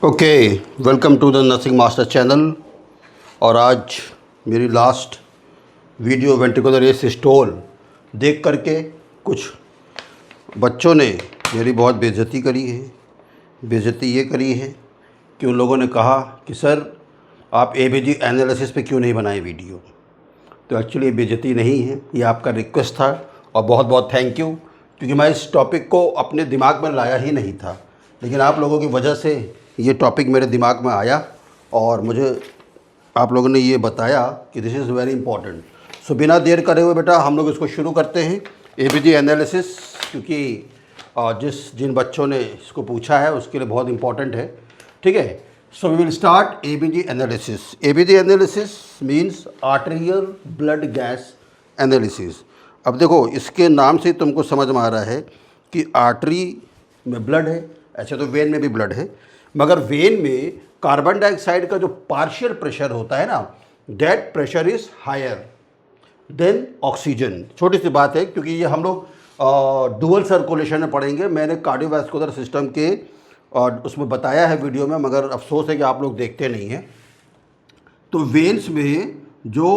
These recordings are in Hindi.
Okay, welcome to the nursing master channel. और आज मेरी लास्ट वीडियो वेंट्रिकुलर सिस्टोल देख करके कुछ बच्चों ने मेरी बहुत बेइज्जती करी है। बेइज्जती ये करी है कि उन लोगों ने कहा कि सर आप एबीजी एनालिसिस पे क्यों नहीं बनाए वीडियो। तो एक्चुअली ये बेइज्जती नहीं है, ये आपका रिक्वेस्ट था और बहुत बहुत थैंक यू, क्योंकि मैं इस टॉपिक को अपने दिमाग में लाया ही नहीं था, लेकिन आप लोगों की वजह से ये टॉपिक मेरे दिमाग में आया और मुझे आप लोगों ने ये बताया कि दिस इज़ वेरी इंपॉर्टेंट। सो बिना देर करे हुए बेटा हम लोग इसको शुरू करते हैं एबीजी एनालिसिस, क्योंकि जिन बच्चों ने इसको पूछा है उसके लिए बहुत इंपॉर्टेंट है। ठीक है, so we will start ABG analysis. ABG analysis means arterial blood gas analysis. अब देखो इसके नाम से तुमको समझ में आ रहा है कि आर्टरी में ब्लड है, ऐसे तो वेन में भी ब्लड है, मगर वेन में कार्बन डाइऑक्साइड का जो पार्शियल प्रेशर होता है ना, that pressure is higher than oxygen. छोटी सी बात है, क्योंकि ये हम लोग डुअल सर्कुलेशन में पढ़ेंगे। मैंने कार्डियोवैस्कुलर सिस्टम के उसमें बताया है वीडियो में, मगर अफसोस है कि आप लोग देखते नहीं हैं। तो वेन्स में जो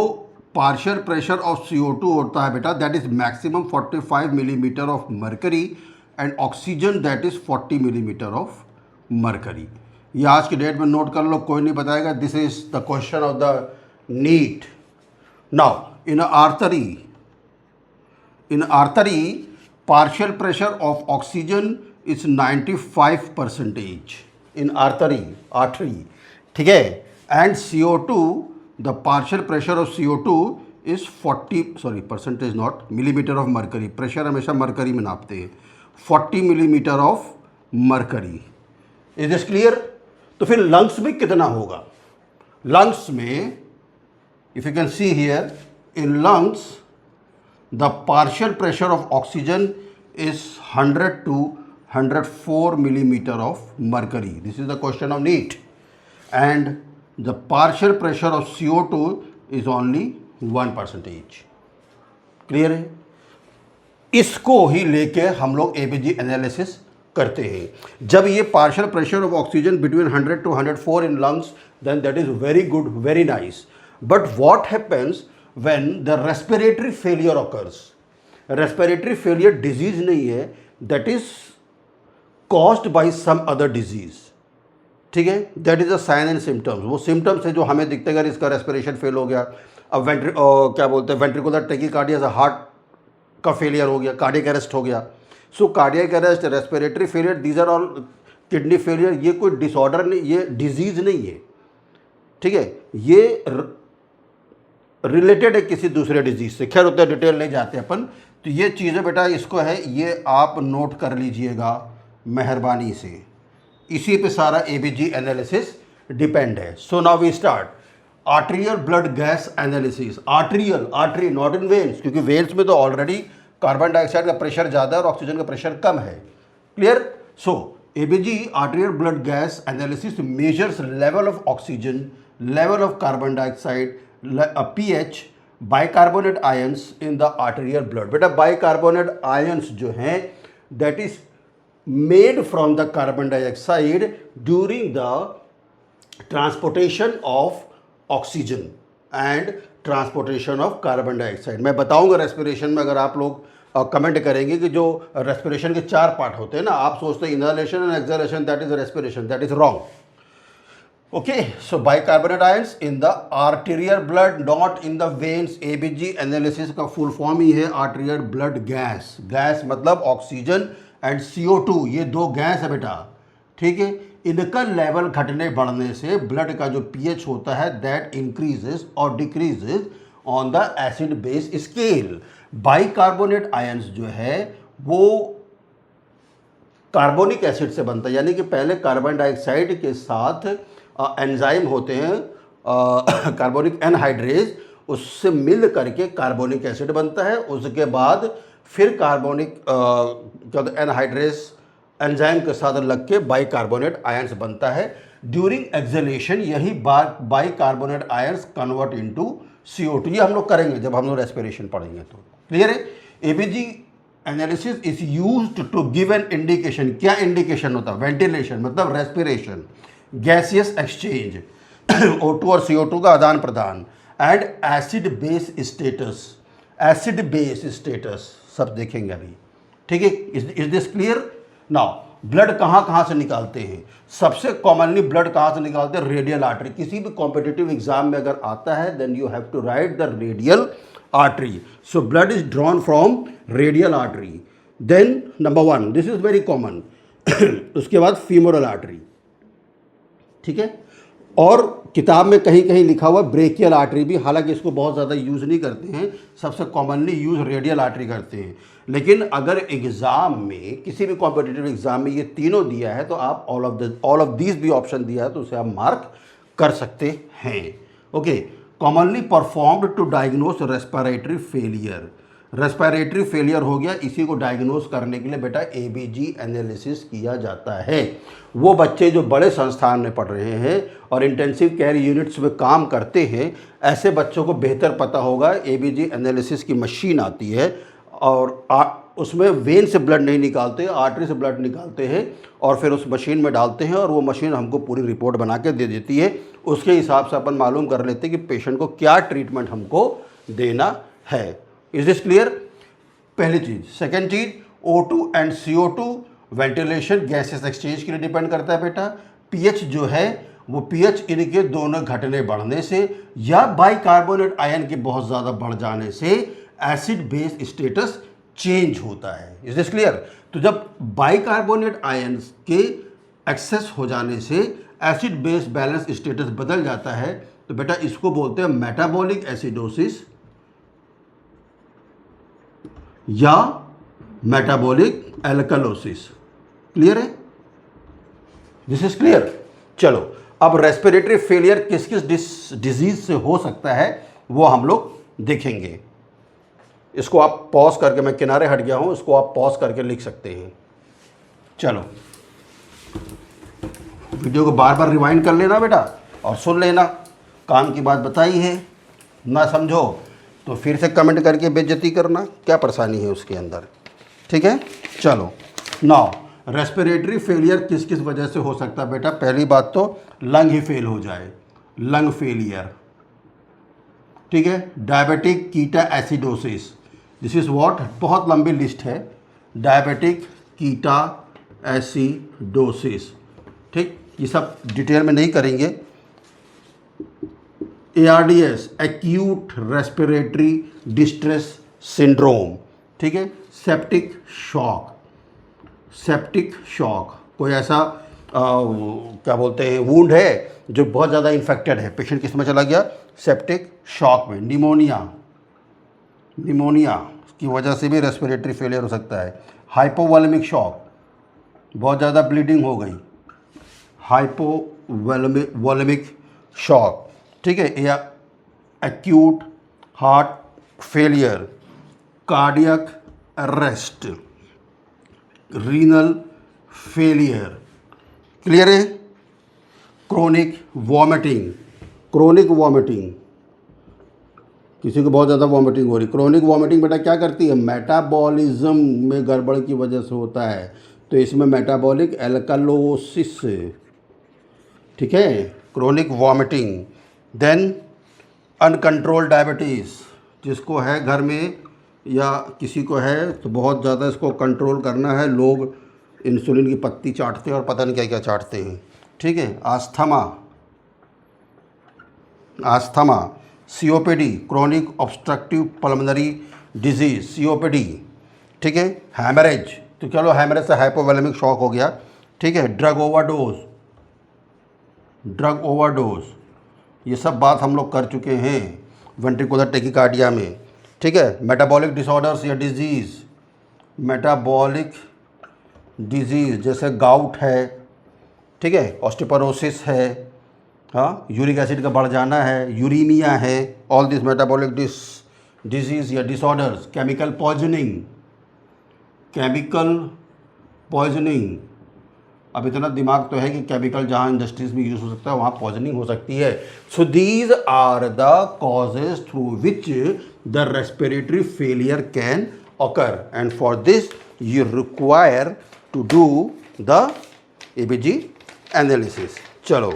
पार्शियल प्रेशर ऑफ CO2 होता है बेटा, that is maximum 45 millimetre of mercury and oxygen that is 40 millimetre of mercury. ये आज की डेट में नोट कर लो, कोई नहीं बताएगा। This is the question of the NEET. Now in artery partial pressure of oxygen is 95% in artery, ठीक है। and CO2, the partial pressure of CO2 is 40, sorry percentage not, millimeter of mercury। Pressure हमेशा मरकरी में नापते हैं। 40 millimetre of mercury. Is this clear? तो फिर लंग्स में कितना होगा? लंग्स में if you can see here, in lungs the partial pressure of oxygen is 100 to 104 millimeter of mercury. This is the question of NEET. And the partial pressure of CO2 is only 1%. Clear है? इसको ही लेके हम लोग एबीजी एनालिसिस करते हैं। जब ये partial pressure of oxygen between 100 to 104 in lungs, then that is very good, very nice. But what happens when the respiratory failure occurs? Respiratory failure disease नहीं है, that is caused by some other disease, ठीक है। that is a sign and symptoms। वो symptoms है जो हमें दिखते हैं, अगर इसका respiration fail हो गया, अब क्या बोलते हैं वेंट्रिकुलर टेकिकार्डिया, हार्ट का फेलियर हो गया, कार्डियक अरेस्ट हो गया। So cardiac arrest, respiratory failure, these are all, kidney failure, ये कोई डिसऑर्डर नहीं, ये डिजीज़ नहीं है, ठीक है। ये रिलेटेड है किसी दूसरे डिजीज से। खैर उतना डिटेल नहीं जाते अपन। तो ये चीज़ें बेटा इसको है, ये आप नोट कर लीजिएगा मेहरबानी से। इसी पे सारा एबीजी एनालिसिस डिपेंड है। So now we start arterial blood gas analysis. Arterial, artery not in veins, क्योंकि वेन्स में तो ऑलरेडी कार्बन डाइऑक्साइड का प्रेशर ज़्यादा है और ऑक्सीजन का प्रेशर कम है। Clear? So ABG arterial blood gas analysis measures level of oxygen, level of carbon dioxide, pH, bicarbonate ions in the arterial blood. बेटा बाइकार्बोनेट आयंस जो हैं that is made from the carbon dioxide during the transportation of oxygen and transportation of carbon dioxide. मैं बताऊंगा रेस्पिरेशन में, अगर आप लोग कमेंट करेंगे कि जो रेस्पिरेशन के 4 पार्ट होते हैं ना, आप सोचते हैं inhalation and exhalation that is respiration, that is wrong. Okay, so bicarbonate ions in the arterial blood, not in the veins। ABG analysis का फुल फॉर्म ही है आर्टेरियल ब्लड गैस। गैस मतलब ऑक्सीजन एंड CO2, ये 2 गैस है बेटा, ठीक है। इनका लेवल घटने बढ़ने से ब्लड का जो pH होता है दैट इंक्रीजेस और decreases on the acid base scale. Bicarbonate ions जो है वो कार्बोनिक एसिड से बनता है, यानी कि पहले कार्बन डाइऑक्साइड के साथ एंजाइम होते हैं कार्बोनिक एनहाइड्रेज, उससे मिल करके कार्बोनिक एसिड बनता है। उसके बाद फिर कार्बोनिक एनहाइड्रेज एंजाइम के साथ लग के बाइकार्बोनेट आयंस बनता है। ड्यूरिंग एक्सहेलेशन यही bicarbonate ions convert into CO2। ये हम लोग करेंगे जब हम लोग रेस्पिरेशन पढ़ेंगे तो। क्लियर है? ABG analysis is used to give an indication. क्या इंडिकेशन होता है? वेंटिलेशन मतलब रेस्पिरेशन। गैसियस एक्सचेंज O2 और CO2 का आदान प्रदान, and acid base status, acid base status सब देखेंगे अभी, ठीक है। Is this clear? Now blood कहाँ कहाँ से निकालते हैं? सबसे कॉमनली ब्लड कहाँ से निकालते हैं? Radial artery. किसी भी कॉम्पिटिटिव एग्जाम में अगर आता है then you have to write the radial artery. So blood is drawn from radial artery. Then number 1, this is very common. उसके बाद फीमोरल आर्टरी, ठीक है। और किताब में कहीं कहीं लिखा हुआ ब्रेकियल आर्टरी भी, हालांकि इसको बहुत ज़्यादा यूज़ नहीं करते हैं, सबसे कॉमनली यूज़ रेडियल आर्टरी करते हैं। लेकिन अगर एग्ज़ाम में, किसी भी कॉम्पिटिटिव एग्ज़ाम में ये तीनों दिया है तो आप ऑल ऑफ दीज भी ऑप्शन दिया है तो उसे आप मार्क कर सकते हैं। Okay, commonly performed to diagnose respiratory failure. Respiratory failure हो गया, इसी को डायग्नोस करने के लिए बेटा ABG एनालिसिस किया जाता है। वो बच्चे जो बड़े संस्थान में पढ़ रहे हैं और इंटेंसिव केयर यूनिट्स में काम करते हैं, ऐसे बच्चों को बेहतर पता होगा। ABG एनालिसिस की मशीन आती है और उसमें वेन से ब्लड नहीं निकालते, आर्टरी से ब्लड निकालते हैं और फिर उस मशीन में डालते हैं और वो मशीन हमको पूरी रिपोर्ट बना के दे देती है। उसके हिसाब से अपन मालूम कर लेते हैं कि पेशेंट को क्या ट्रीटमेंट हमको देना है। Is this clear? पहली चीज़। सेकेंड चीज़, O2 and CO2 ventilation gases exchange के लिए डिपेंड करता है बेटा। pH जो है वो pH इनके दोनों घटने बढ़ने से या बाइकार्बोनेट आयन के बहुत ज़्यादा बढ़ जाने से एसिड बेस स्टेटस चेंज होता है। Is this clear? तो जब बाइकार्बोनेट आयन के एक्सेस हो जाने से एसिड बेस बैलेंस स्टेटस बदल जाता है तो बेटा इसको बोलते हैं मेटाबॉलिक एसिडोसिस या मेटाबॉलिक एल्कलोसिस। क्लियर है? This is clear. चलो, अब रेस्पिरेटरी फेलियर किस किस डिजीज से हो सकता है वो हम लोग देखेंगे। इसको आप पॉज करके, मैं किनारे हट गया हूं, इसको आप पॉज करके लिख सकते हैं। चलो, वीडियो को बार बार रिवाइंड कर लेना बेटा और सुन लेना। काम की बात बताई है, ना समझो तो फिर से कमेंट करके बेइज्जती करना, क्या परेशानी है उसके अंदर, ठीक है। चलो, नाउ रेस्पिरेटरी फेलियर किस किस वजह से हो सकता है बेटा? पहली बात तो लंग ही फेल हो जाए, लंग फेलियर, ठीक है। Diabetic keto acidosis, this is what, बहुत लंबी लिस्ट है। डायबिटिक कीटा एसिडोसिस, ठीक, ये सब डिटेल में नहीं करेंगे। ARDS, acute respiratory distress syndrome, ठीक है। सेप्टिक शॉक, सेप्टिक शॉक, कोई ऐसा क्या बोलते हैं वूंड है जो बहुत ज़्यादा इन्फेक्टेड है, पेशेंट किस में चला गया? सेप्टिक शॉक में। निमोनिया, निमोनिया की वजह से भी रेस्पिरेटरी फेलियर हो सकता है। हाइपोवॉलेमिक शॉक, बहुत ज़्यादा ब्लीडिंग हो गई, हाइपोवॉलेमिक शॉक, ठीक है। या acute heart failure, cardiac arrest, renal failure. Clear है? क्रोनिक वॉमिटिंग, क्रोनिक वॉमिटिंग, किसी को बहुत ज़्यादा वॉमिटिंग हो रही, क्रोनिक वॉमिटिंग बेटा क्या करती है? मेटाबॉलिज्म में गड़बड़ की वजह से होता है, तो इसमें मेटाबॉलिक एल्कलोसिस, ठीक है, chronic vomiting. Then uncontrolled diabetes, जिसको है घर में या किसी को है तो बहुत ज़्यादा इसको कंट्रोल करना है। लोग इंसुलिन की पत्ती चाटते हैं और पता नहीं क्या क्या चाटते हैं, ठीक है। Asthma, asthma, COPD, chronic obstructive pulmonary disease, COPD, ठीक है। हैमरेज, तो चलो हैमरेज से हाइपोवॉलेमिक शॉक हो गया, ठीक है। ड्रग ओवरडोज, ड्रग ओवरडोज, ये सब बात हम लोग कर चुके हैं वेंट्रिकुलर टेकिकार्डिया में, ठीक है। मेटाबॉलिक डिसऑर्डर्स या डिजीज़, मेटाबॉलिक डिजीज़ जैसे गाउट है, ठीक है, ऑस्टियोपोरोसिस है, हाँ, यूरिक एसिड का बढ़ जाना है, यूरीमिया है, ऑल दिस मेटाबॉलिक डिजीज़ या disorders. Chemical poisoning, chemical poisoning, अब इतना दिमाग तो है कि केमिकल जहाँ इंडस्ट्रीज में यूज़ हो सकता है वहाँ पॉइजनिंग हो सकती है। So these are the causes through which the respiratory failure can occur, and for this you require to do the ABG analysis. चलो,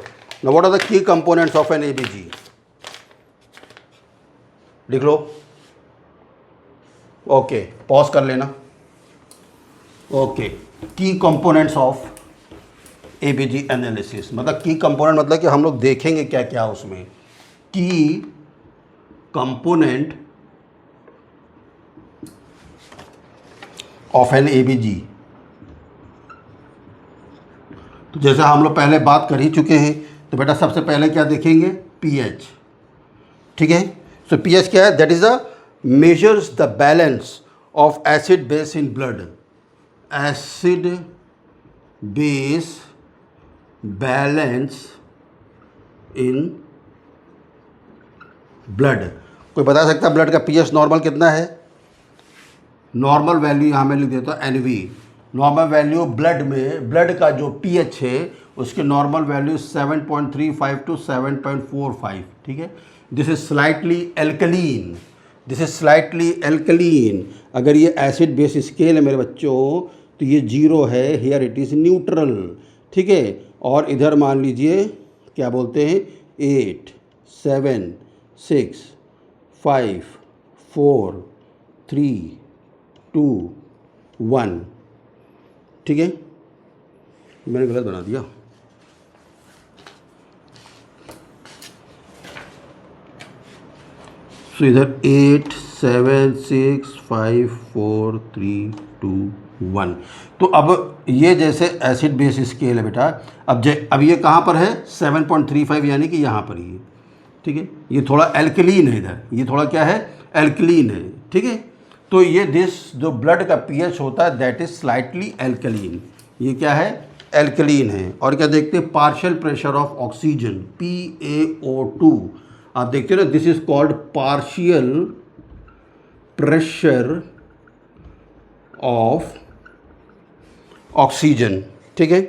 now what are the key components of an ABG, लिख लो। ओके, पॉज कर लेना। ओके, की कंपोनेंट्स ऑफ एबीजी एनालिसिस, मतलब की कंपोनेंट मतलब कि हम लोग देखेंगे क्या क्या उसमें। की कंपोनेंट ऑफ एन एबीजी, तो जैसे हम लोग पहले बात कर ही चुके हैं, तो बेटा सबसे पहले क्या देखेंगे, पीएच। ठीक है, सो पीएच क्या है, that is a measures the balance of acid base in blood, acid base balance in blood. कोई बता सकता है ब्लड का पीएच नॉर्मल कितना है? नॉर्मल वैल्यू यहाँ में लिख देता हूँ एनवी। नॉर्मल वैल्यू ब्लड में, ब्लड का जो पीएच है उसकी नॉर्मल वैल्यू 7.35 टू 7.45। ठीक है, this is slightly alkaline, this is slightly alkaline. अगर ये एसिड बेस स्केल है मेरे बच्चों तो ये 0 है, हियर इट इज़ न्यूट्रल। ठीक है, और इधर मान लीजिए क्या बोलते हैं, 8 7 6 5 4 3 2 1। ठीक है, मैंने गलत बना दिया। सो इधर 8 7 6 5 4 3 2 1। तो अब ये जैसे एसिड बेस स्केल है बेटा, अब ये कहाँ पर है, 7.35, यानी कि यहाँ पर ही। ठीक है, ये थोड़ा एल्कलीन है, इधर ये थोड़ा क्या है, एल्कलीन है। ठीक है, तो ये जो ब्लड का पीएच होता है दैट इज स्लाइटली एल्कलीन, ये क्या है, एल्कलीन है। और क्या देखते हैं, partial pressure of oxygen, PaO2, आप देखते हो ना, this is called partial pressure of oxygen. ठीक है,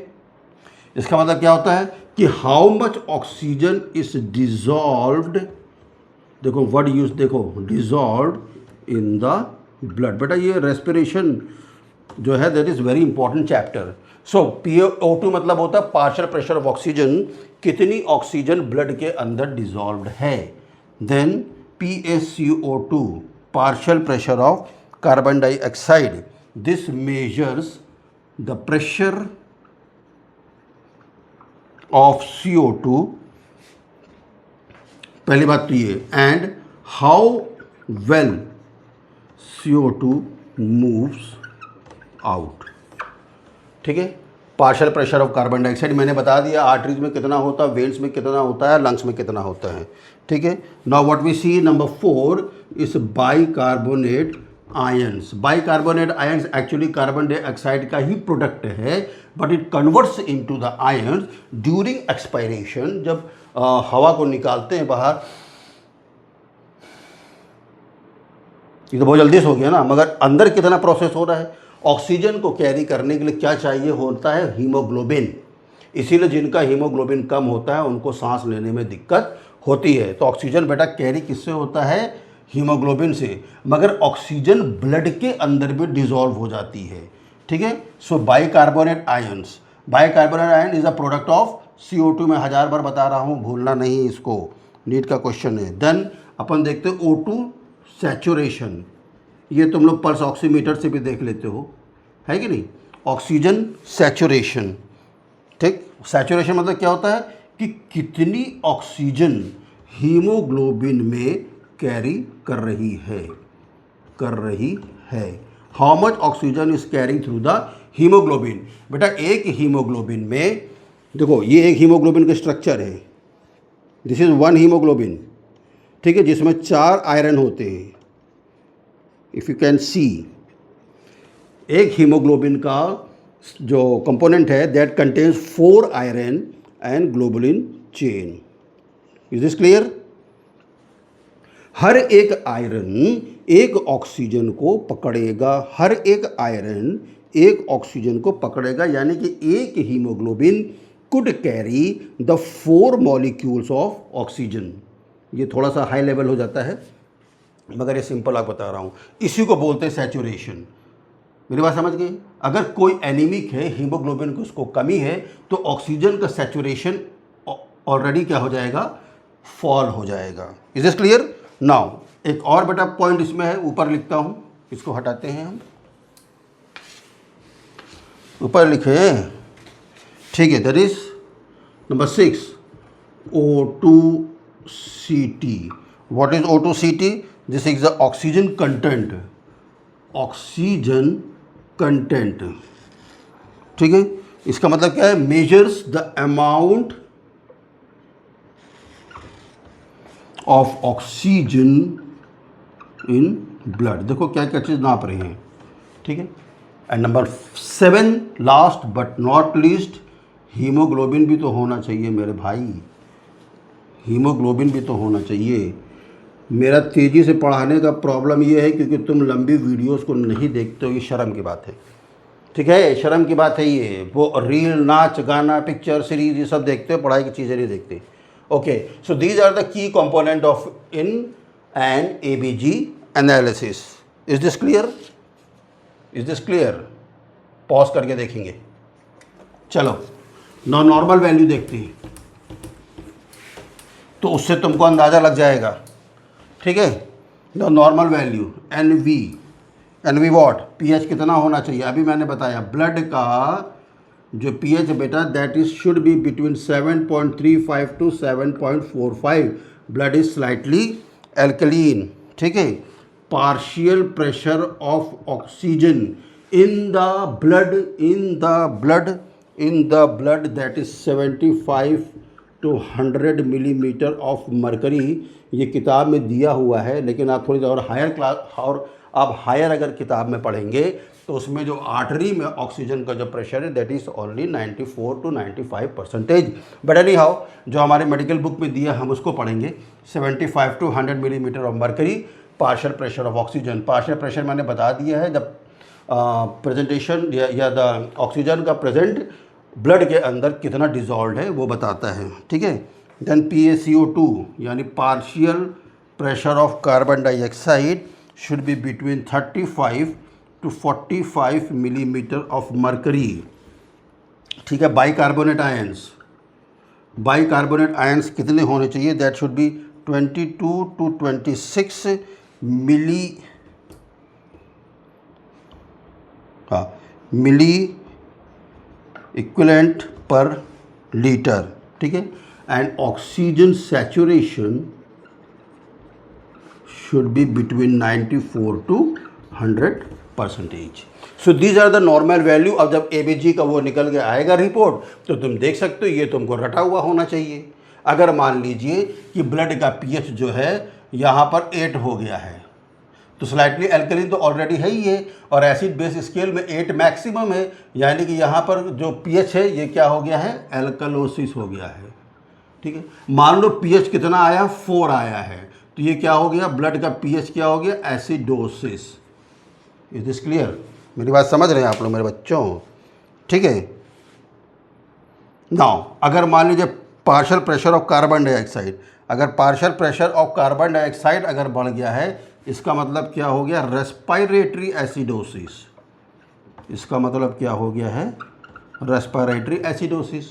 इसका मतलब क्या होता है कि how much oxygen is dissolved, देखो वर्ड यूज देखो, डिजॉल्व्ड इन द ब्लड। बेटा ये रेस्पिरेशन जो है that is very important chapter. So PaO2 मतलब होता है पार्शियल प्रेशर ऑफ ऑक्सीजन, कितनी ऑक्सीजन ब्लड के अंदर डिजॉल्व्ड है। Then PaCO2, partial pressure of carbon dioxide, this measures the pressure of CO2, पहली बात तो ये, and how well CO2 moves out. ठीक है, partial pressure of carbon dioxide मैंने बता दिया, आर्टरीज में कितना होता है, वेन्स में कितना होता है, लंग्स में कितना होता है। ठीक है, now what we see number 4 is bicarbonate ions. Bicarbonate ions actually carbon dioxide का ही प्रोडक्ट है, but it converts into the ions during expiration. जब हवा को निकालते हैं बाहर, ये तो बहुत जल्दी से हो गया ना, मगर अंदर कितना प्रोसेस हो रहा है, ऑक्सीजन को कैरी करने के लिए क्या चाहिए होता है, हीमोग्लोबिन। इसीलिए जिनका हीमोग्लोबिन कम होता है उनको सांस लेने में दिक्कत होती है। तो ऑक्सीजन बेटा कैरी किससे होता है, हीमोग्लोबिन से, मगर ऑक्सीजन ब्लड के अंदर भी डिजॉल्व हो जाती है। ठीक है, so bicarbonate ions, bicarbonate ion is a product of CO2, मैं 1000 बार बता रहा हूँ, भूलना नहीं इसको, नीट का क्वेश्चन है। देन अपन देखते हैं O2 सैचुरेशन, ये तुम लोग पल्स ऑक्सीमीटर से भी देख लेते हो, है कि नहीं, ऑक्सीजन सैचुरेशन। ठीक, सैचुरेशन मतलब क्या होता है कि कितनी ऑक्सीजन हीमोग्लोबिन में कैरी कर रही है, how much oxygen is carrying through the haemoglobin. बेटा एक हीमोग्लोबिन में देखो, ये एक हीमोग्लोबिन का स्ट्रक्चर है, दिस इज 1 हीमोग्लोबिन। ठीक है, जिसमें 4 आयरन होते हैं, इफ़ यू कैन सी, एक हीमोग्लोबिन का जो कंपोनेंट है that contains 4 iron and globulin chain. Is this clear? हर एक आयरन एक ऑक्सीजन को पकड़ेगा, हर एक आयरन एक ऑक्सीजन को पकड़ेगा, यानी कि एक haemoglobin could carry the 4 molecules of oxygen. ये थोड़ा सा हाई लेवल हो जाता है, मगर ये सिंपल आप बता रहा हूँ, इसी को बोलते हैं सैचुरेशन। मेरी बात समझ गई? अगर कोई एनीमिक है, हीमोग्लोबिन को उसको कमी है, तो ऑक्सीजन का सैचुरेशन ऑलरेडी क्या हो जाएगा, फॉल हो जाएगा। Is this clear? नाउ एक और बेटा पॉइंट इसमें है, ऊपर लिखता हूँ, इसको हटाते हैं हम, ऊपर लिखे, ठीक है। That is number 6, O2CT. What is O2CT? This is the oxygen content. Oxygen content. ठीक है, इसका मतलब क्या है, measures the amount of oxygen in blood. देखो क्या क्या चीज़ नाप रहे हैं, ठीक है। And number 7, last but not least, haemoglobin भी तो होना चाहिए मेरे भाई, हीमोग्लोबिन भी तो होना चाहिए। मेरा तेज़ी से पढ़ाने का प्रॉब्लम ये है क्योंकि तुम लंबी वीडियोस को नहीं देखते हो, ये शर्म की बात है, ठीक है, शर्म की बात है ये। वो रील, नाच गाना, पिक्चर, सीरीज, ये सब देखते हो, पढ़ाई की चीज़ें नहीं देखते। Okay, so these are the key component of in an ABG analysis. Is this clear? Is this clear? Pause करके देखेंगे। चलो नॉर्मल वैल्यू देखते हैं, तो उससे तुमको अंदाज़ा लग जाएगा, ठीक है। नॉर्मल वैल्यू एन वी वॉट, पीएच कितना होना चाहिए, अभी मैंने बताया ब्लड का जो पीएच बेटा, that is should be between 7.35 to 7.45। Blood is slightly alkaline, ठीक है। Partial pressure of oxygen in the blood that is 75 to 100 millimetre of mercury. ये किताब में दिया हुआ है, लेकिन आप थोड़ी और हायर क्लास और आप हायर अगर किताब में पढ़ेंगे तो उसमें जो आर्टरी में ऑक्सीजन का जो प्रेशर है that is only 94 to 95%। But any how, जो हमारे मेडिकल बुक में दिया हम उसको पढ़ेंगे। 75 to 100 millimetre of mercury, partial pressure of oxygen. Partial pressure मैंने बता दिया है, जब प्रेजेंटेशन या द ऑक्सीजन का प्रेजेंट ब्लड के अंदर कितना डिजॉल्व है वो बताता है, ठीक है। देन PaCO2 यानी partial pressure of carbon dioxide should be between 35 to 45 millimetre of mercury, ठीक है। बाइकार्बोनेट आयंस कितने होने चाहिए, that should be 22 to 26 milli equivalent per litre, ठीक है। And oxygen saturation should be between 94 to 100%। So these are the normal value. अब जब एबीजी का वो निकल के आएगा रिपोर्ट तो तुम देख सकते हो, ये तुमको रटा हुआ होना चाहिए। अगर मान लीजिए कि ब्लड का पीएच जो है यहाँ पर 8 हो गया है, तो स्लाइटली एल्कलीन तो ऑलरेडी है ही है, और एसिड बेस स्केल में 8 मैक्सिमम है, यानी कि यहाँ पर जो पीएच है ये क्या हो गया है, एल्कलोसिस हो गया है, ठीक है। मान लो पीएच कितना आया, 4 आया है, तो ये क्या हो गया, ब्लड का पीएच क्या हो गया, एसिडोसिस। Is this clear? मेरी बात समझ रहे हैं आप लोग मेरे बच्चों, ठीक है। नाउ अगर मान लीजिए partial pressure of carbon dioxide, अगर partial pressure of carbon dioxide अगर बढ़ गया है, इसका मतलब क्या हो गया, रेस्पिरेटरी एसिडोसिस। इसका मतलब क्या हो गया है, रेस्पिरेटरी एसिडोसिस।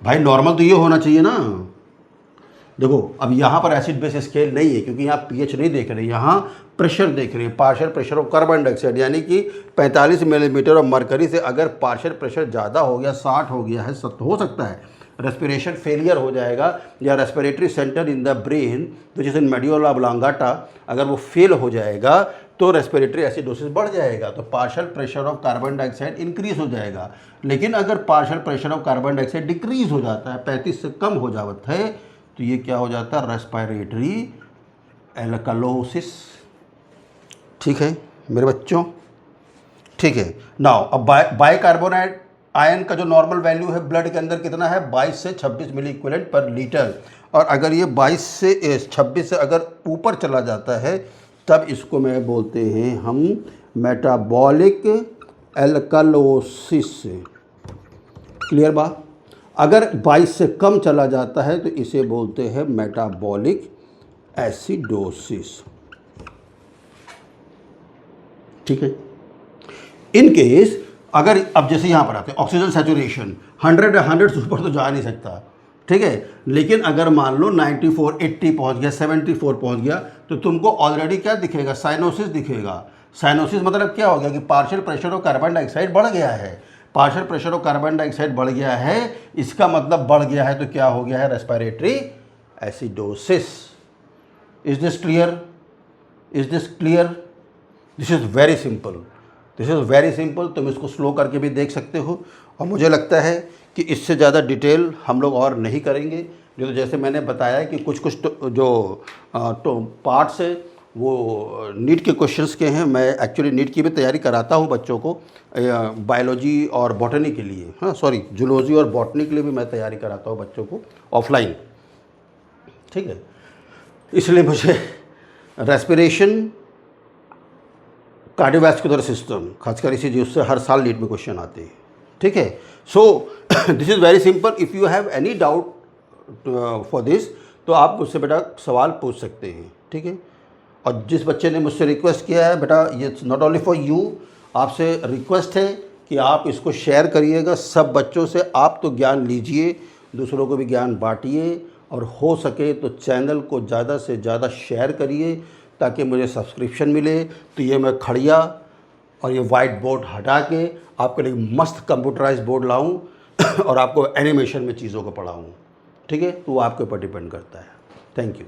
भाई नॉर्मल तो ये होना चाहिए ना। देखो अब यहाँ पर एसिड बेस स्केल नहीं है क्योंकि यहाँ पीएच नहीं देख रहे, यहाँ प्रेशर देख रहे हैं, partial pressure of carbon dioxide, यानी कि 45 मिलीमीटर ऑफ मरकरी से अगर पार्शियल प्रेशर ज़्यादा हो गया, 60 हो गया है, सब हो सकता है रेस्पिरेशन फेलियर हो जाएगा, या respiratory centre in the brain which is in medulla oblongata, अगर वो फेल हो जाएगा तो रेस्पिरेटरी एसिडोसिस बढ़ जाएगा, तो partial pressure of carbon dioxide increase हो जाएगा। लेकिन अगर partial pressure of carbon dioxide decrease हो जाता है, 35 से कम हो जाता है, तो ये क्या हो जाता है, रेस्पिरेटरी एल्कलोसिस, ठीक है मेरे बच्चों, ठीक है। नाउ अब बाइकार्बोनेट आयन का जो नॉर्मल वैल्यू है ब्लड के अंदर कितना है, 22 से 26 मिली इक्विवेलेंट पर लीटर, और अगर ये 22 से 26 से अगर ऊपर चला जाता है तब इसको मैं बोलते हैं हम मेटाबॉलिक एल्कलोसिस। क्लियर बात? अगर 22 से कम चला जाता है तो इसे बोलते हैं मेटाबॉलिक एसिडोसिस, ठीक है। इन केस अगर अब जैसे यहाँ पर आते हैं ऑक्सीजन सैचुरेशन 100 से ऊपर तो जा नहीं सकता, ठीक है, लेकिन अगर मान लो 94 80 पहुँच गया, 74 पहुँच गया, तो तुमको ऑलरेडी क्या दिखेगा, साइनोसिस दिखेगा। साइनोसिस मतलब क्या हो गया कि partial pressure of carbon dioxide बढ़ गया है। Partial pressure of carbon dioxide बढ़ गया है, इसका मतलब बढ़ गया है तो क्या हो गया है, respiratory acidosis. Is this clear? Is this clear? This is very simple, this is very simple. तुम इसको स्लो करके भी देख सकते हो, और मुझे लगता है कि इससे ज़्यादा डिटेल हम लोग और नहीं करेंगे। जो तो जैसे मैंने बताया कि कुछ कुछ जो पार्ट्स है वो नीट के क्वेश्चंस के हैं। मैं एक्चुअली नीट की भी तैयारी कराता हूँ बच्चों को, बायोलॉजी और बॉटनी के लिए, हाँ सॉरी जूलॉजी और बॉटनी के लिए भी मैं तैयारी कराता हूँ बच्चों को ऑफलाइन, ठीक है। इसलिए मुझे रेस्पिरेशन, कार्डियोवैस्कुलर सिस्टम, खासकर इसी चीज़ से हर साल नीट में क्वेश्चन आते हैं, ठीक है। So this is very simple. If you have any doubt for this, तो आप मुझसे बेटा सवाल पूछ सकते हैं, ठीक है। और जिस बच्चे ने मुझसे रिक्वेस्ट किया है बेटा, ये नॉट ओनली फॉर यू, आपसे रिक्वेस्ट है कि आप इसको शेयर करिएगा सब बच्चों से। आप तो ज्ञान लीजिए, दूसरों को भी ज्ञान बांटिए, और हो सके तो चैनल को ज़्यादा से ज़्यादा शेयर करिए ताकि मुझे सब्सक्रिप्शन मिले। तो ये मैं खड़िया और ये वाइट बोर्ड हटा के आपके लिए मस्त कंप्यूटराइज बोर्ड लाऊं और आपको एनिमेशन में चीज़ों को पढ़ाऊं, ठीक है। तो वो आपके ऊपर डिपेंड करता है। Thank you.